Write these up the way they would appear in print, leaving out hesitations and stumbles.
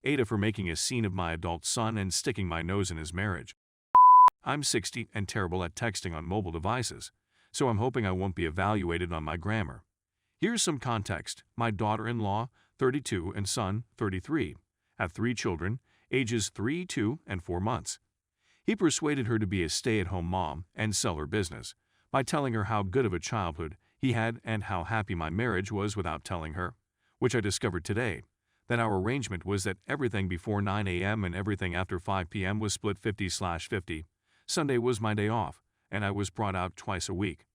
AITA for making a scene of my adult son and sticking my nose in his marriage. I'm 60 and terrible at texting on mobile devices, so I'm hoping I won't be evaluated on my grammar. Here's some context. My daughter-in-law, 32, and son, 33, have 3 children, ages 3, 2, and 4 months. He persuaded her to be a stay-at-home mom and sell her business by telling her how good of a childhood he had and how happy my marriage was without telling her, which I discovered today, that our arrangement was that everything before 9 a.m. and everything after 5 p.m. was split 50/50. Sunday was my day off, and I was brought out twice a week.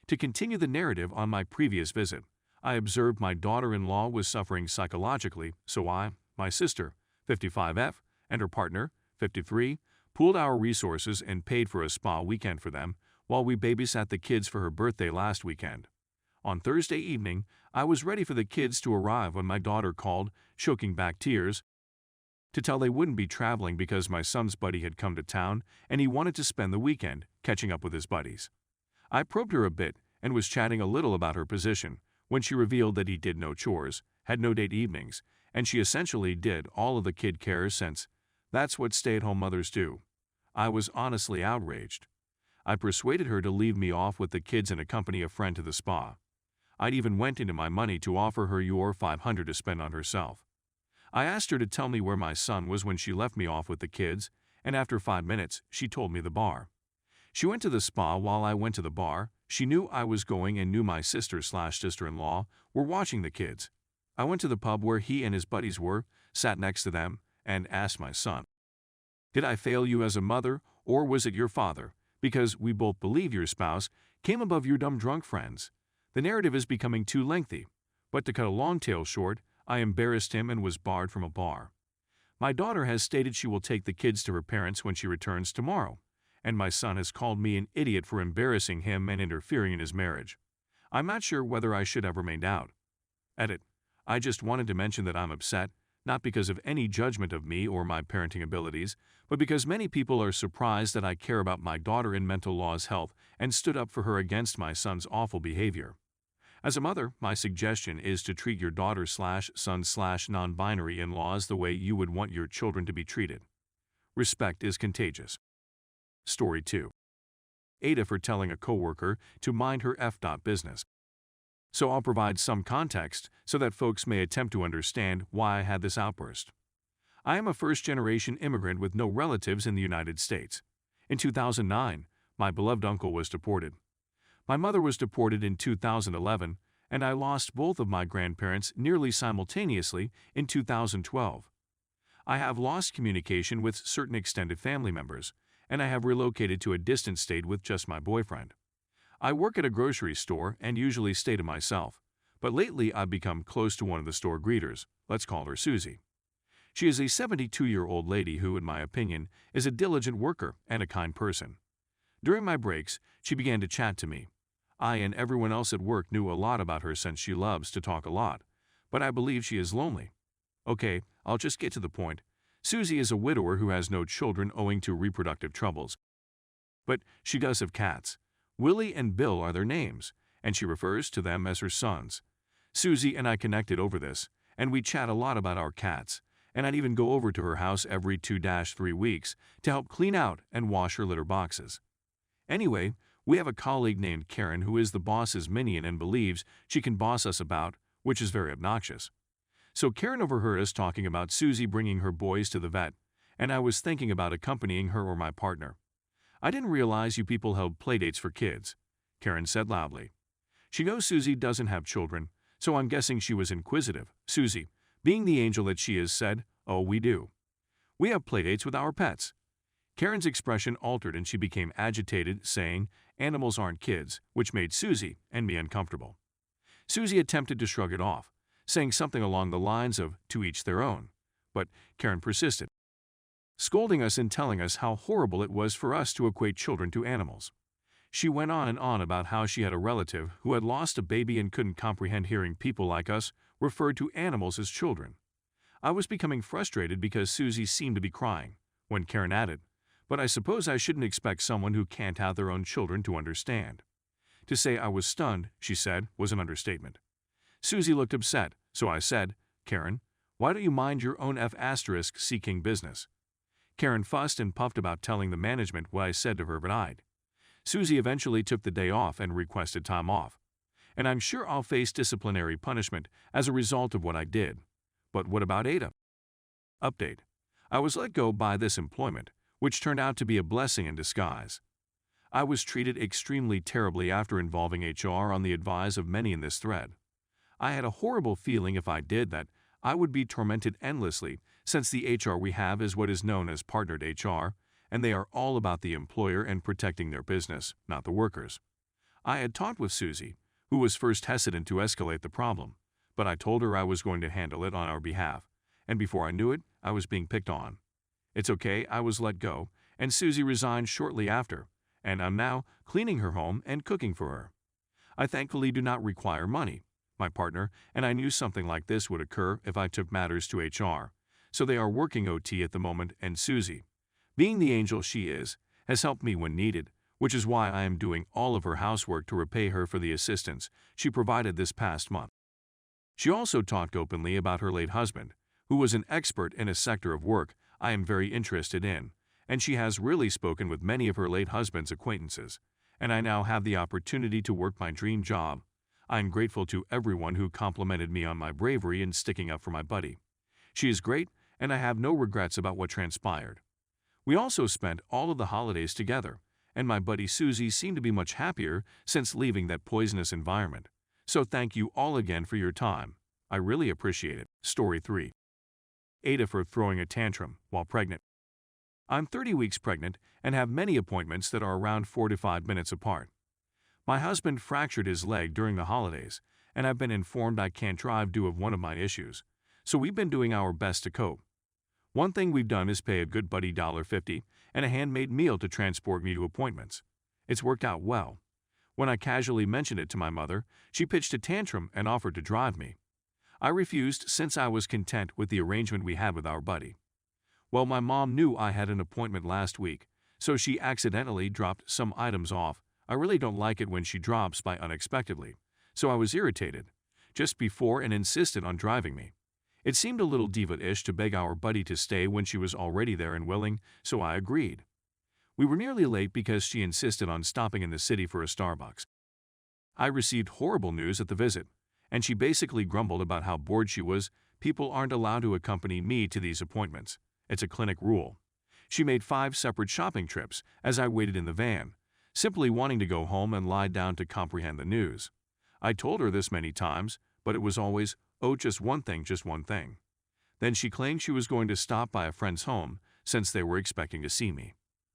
To continue the narrative on my previous visit, I observed my daughter-in-law was suffering psychologically, so I, my sister, 55F, and her partner, 53, pooled our resources and paid for a spa weekend for them while we babysat the kids for her birthday last weekend. On Thursday evening, I was ready for the kids to arrive when my daughter called, choking back tears, to tell they wouldn't be traveling because my son's buddy had come to town and he wanted to spend the weekend catching up with his buddies. I probed her a bit and was chatting a little about her position when she revealed that he did no chores, had no date evenings, and she essentially did all of the kid cares since that's what stay-at-home mothers do. I was honestly outraged. I persuaded her to leave me off with the kids and accompany a friend to the spa. I'd even went into my money to offer her your $500 to spend on herself. I asked her to tell me where my son was when she left me off with the kids, and after 5 minutes, she told me the bar. She went to the spa while I went to the bar. She knew I was going and knew my sister/sister-in-law were watching the kids. I went to the pub where he and his buddies were, sat next to them, and asked my son, "Did I fail you as a mother, or was it your father? Because we both believe your spouse came above your dumb drunk friends." The narrative is becoming too lengthy, but to cut a long tale short, I embarrassed him and was barred from a bar. My daughter has stated she will take the kids to her parents when she returns tomorrow, and my son has called me an idiot for embarrassing him and interfering in his marriage. I'm not sure whether I should have remained out. Edit. I just wanted to mention that I'm upset, not because of any judgment of me or my parenting abilities, but because many people are surprised that I care about my daughter-in-law's health and stood up for her against my son's awful behavior. As a mother, my suggestion is to treat your daughter/son/non-binary in-laws the way you would want your children to be treated. Respect is contagious. Story 2. AITA for telling a coworker to mind her business. So I'll provide some context so that folks may attempt to understand why I had this outburst. I am a first-generation immigrant with no relatives in the United States. In 2009, my beloved uncle was deported. My mother was deported in 2011, and I lost both of my grandparents nearly simultaneously in 2012. I have lost communication with certain extended family members, and I have relocated to a distant state with just my boyfriend. I work at a grocery store and usually stay to myself, but lately I've become close to one of the store greeters. Let's call her Susie. She is a 72-year-old lady who, in my opinion, is a diligent worker and a kind person. During my breaks, she began to chat to me. I and everyone else at work knew a lot about her since she loves to talk a lot, but I believe she is lonely. Okay, I'll just get to the point. Susie is a widower who has no children owing to reproductive troubles. But she does have cats. Willie and Bill are their names, and she refers to them as her sons. Susie and I connected over this, and we chat a lot about our cats, and I'd even go over to her house every 2-3 weeks to help clean out and wash her litter boxes. Anyway, we have a colleague named Karen who is the boss's minion and believes she can boss us about, which is very obnoxious. So Karen overheard us talking about Susie bringing her boys to the vet, and I was thinking about accompanying her or my partner. "I didn't realize you people held playdates for kids," Karen said loudly. She knows Susie doesn't have children, so I'm guessing she was inquisitive. Susie, being the angel that she is, said, "Oh, we do. We have playdates with our pets." Karen's expression altered and she became agitated, saying, "Animals aren't kids," which made Susie and me uncomfortable. Susie attempted to shrug it off, saying something along the lines of, "To each their own," but Karen persisted, scolding us and telling us how horrible it was for us to equate children to animals. She went on and on about how she had a relative who had lost a baby and couldn't comprehend hearing people like us referred to animals as children. I was becoming frustrated because Susie seemed to be crying, when Karen added, "But I suppose I shouldn't expect someone who can't have their own children to understand." To say I was stunned, she said, was an understatement. Susie looked upset, so I said, "Karen, Why don't you mind your own seeking business? Karen fussed and puffed about telling the management what I said to her, but Susie eventually took the day off and requested time off. And I'm sure I'll face disciplinary punishment as a result of what I did. But what about Ada? Update. I was let go by this employment, which turned out to be a blessing in disguise. I was treated extremely terribly after involving HR on the advice of many in this thread. I had a horrible feeling if I did that I would be tormented endlessly, since the HR we have is what is known as partnered HR, and they are all about the employer and protecting their business, not the workers. I had talked with Susie, who was first hesitant to escalate the problem, but I told her I was going to handle it on our behalf, and before I knew it, I was being picked on. It's okay, I was let go, and Susie resigned shortly after, and I'm now cleaning her home and cooking for her. I thankfully do not require money. My partner and I knew something like this would occur if I took matters to HR, so they are working OT at the moment, and Susie, being the angel she is, has helped me when needed, which is why I am doing all of her housework to repay her for the assistance she provided this past month. She also talked openly about her late husband, who was an expert in a sector of work I am very interested in, and she has really spoken with many of her late husband's acquaintances, and I now have the opportunity to work my dream job. I am grateful to everyone who complimented me on my bravery in sticking up for my buddy. She is great, and I have no regrets about what transpired. We also spent all of the holidays together, and my buddy Susie seemed to be much happier since leaving that poisonous environment. So thank you all again for your time. I really appreciate it. Story 3. Ada for throwing a tantrum while pregnant. I'm 30 weeks pregnant and have many appointments that are around 4 to 5 minutes apart. My husband fractured his leg during the holidays, and I've been informed I can't drive due to one of my issues, so we've been doing our best to cope. One thing we've done is pay a good buddy $50 and a handmade meal to transport me to appointments. It's worked out well. When I casually mentioned it to my mother, she pitched a tantrum and offered to drive me. I refused since I was content with the arrangement we had with our buddy. Well, my mom knew I had an appointment last week, so she accidentally dropped some items off. I really don't like it when she drops by unexpectedly, so I was irritated just before and insisted on driving me. It seemed a little diva-ish to beg our buddy to stay when she was already there and willing, so I agreed. We were nearly late because she insisted on stopping in the city for a Starbucks. I received horrible news at the visit, and she basically grumbled about how bored she was. People aren't allowed to accompany me to these appointments. It's a clinic rule. She made 5 separate shopping trips as I waited in the van, simply wanting to go home and lie down to comprehend the news. I told her this many times, but it was always, oh, just one thing, just one thing. Then she claimed she was going to stop by a friend's home since they were expecting to see me.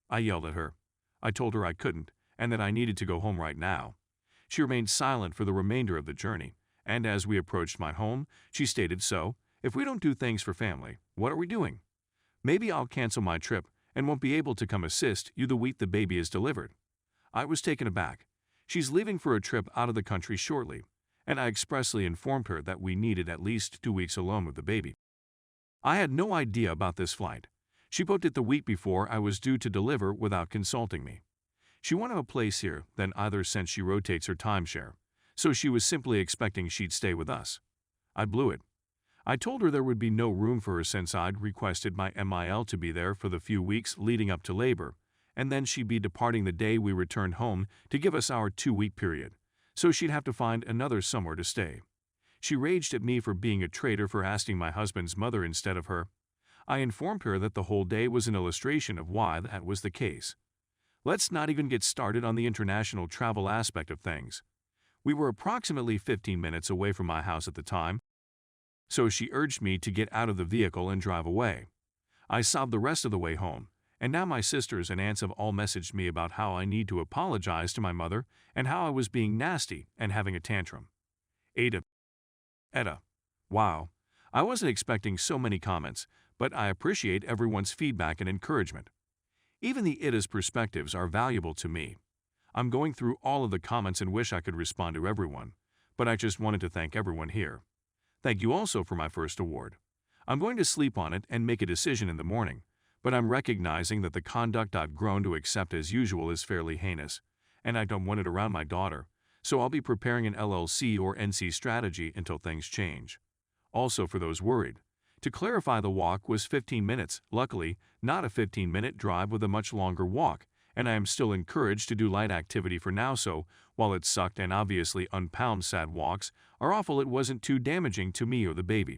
I yelled at her. I told her I couldn't and that I needed to go home right now. She remained silent for the remainder of the journey, and as we approached my home, she stated, so, if we don't do things for family, what are we doing? Maybe I'll cancel my trip and won't be able to come assist you the week the baby is delivered. I was taken aback. She's leaving for a trip out of the country shortly, and I expressly informed her that we needed at least 2 weeks alone with the baby. I had no idea about this flight. She booked it the week before I was due to deliver without consulting me. She wanted a place here, then either since she rotates her timeshare, so she was simply expecting she'd stay with us. I blew it. I told her there would be no room for her since I'd requested my MIL to be there for the few weeks leading up to labor, and then she'd be departing the day we returned home to give us our 2-week period, so she'd have to find another somewhere to stay. She raged at me for being a traitor for asking my husband's mother instead of her. I informed her that the whole day was an illustration of why that was the case. Let's not even get started on the international travel aspect of things. We were approximately 15 minutes away from my house at the time, so she urged me to get out of the vehicle and drive away. I sobbed the rest of the way home, and now my sisters and aunts have all messaged me about how I need to apologize to my mother and how I was being nasty and having a tantrum. Ada. Wow. I wasn't expecting so many comments, but I appreciate everyone's feedback and encouragement. Even the Ida's perspectives are valuable to me. I'm going through all of the comments and wish I could respond to everyone, but I just wanted to thank everyone here. Thank you also for my first award. I'm going to sleep on it and make a decision in the morning, but I'm recognizing that the conduct I've grown to accept as usual is fairly heinous, and I don't want it around my daughter, so I'll be preparing an LLC or NC strategy until things change. Also, for those worried, To clarify, the walk was 15 minutes, luckily, not a 15-minute drive with a much longer walk, and I am still encouraged to do light activity for now, so while it sucked and obviously unpound sad walks are awful, it wasn't too damaging to me or the baby.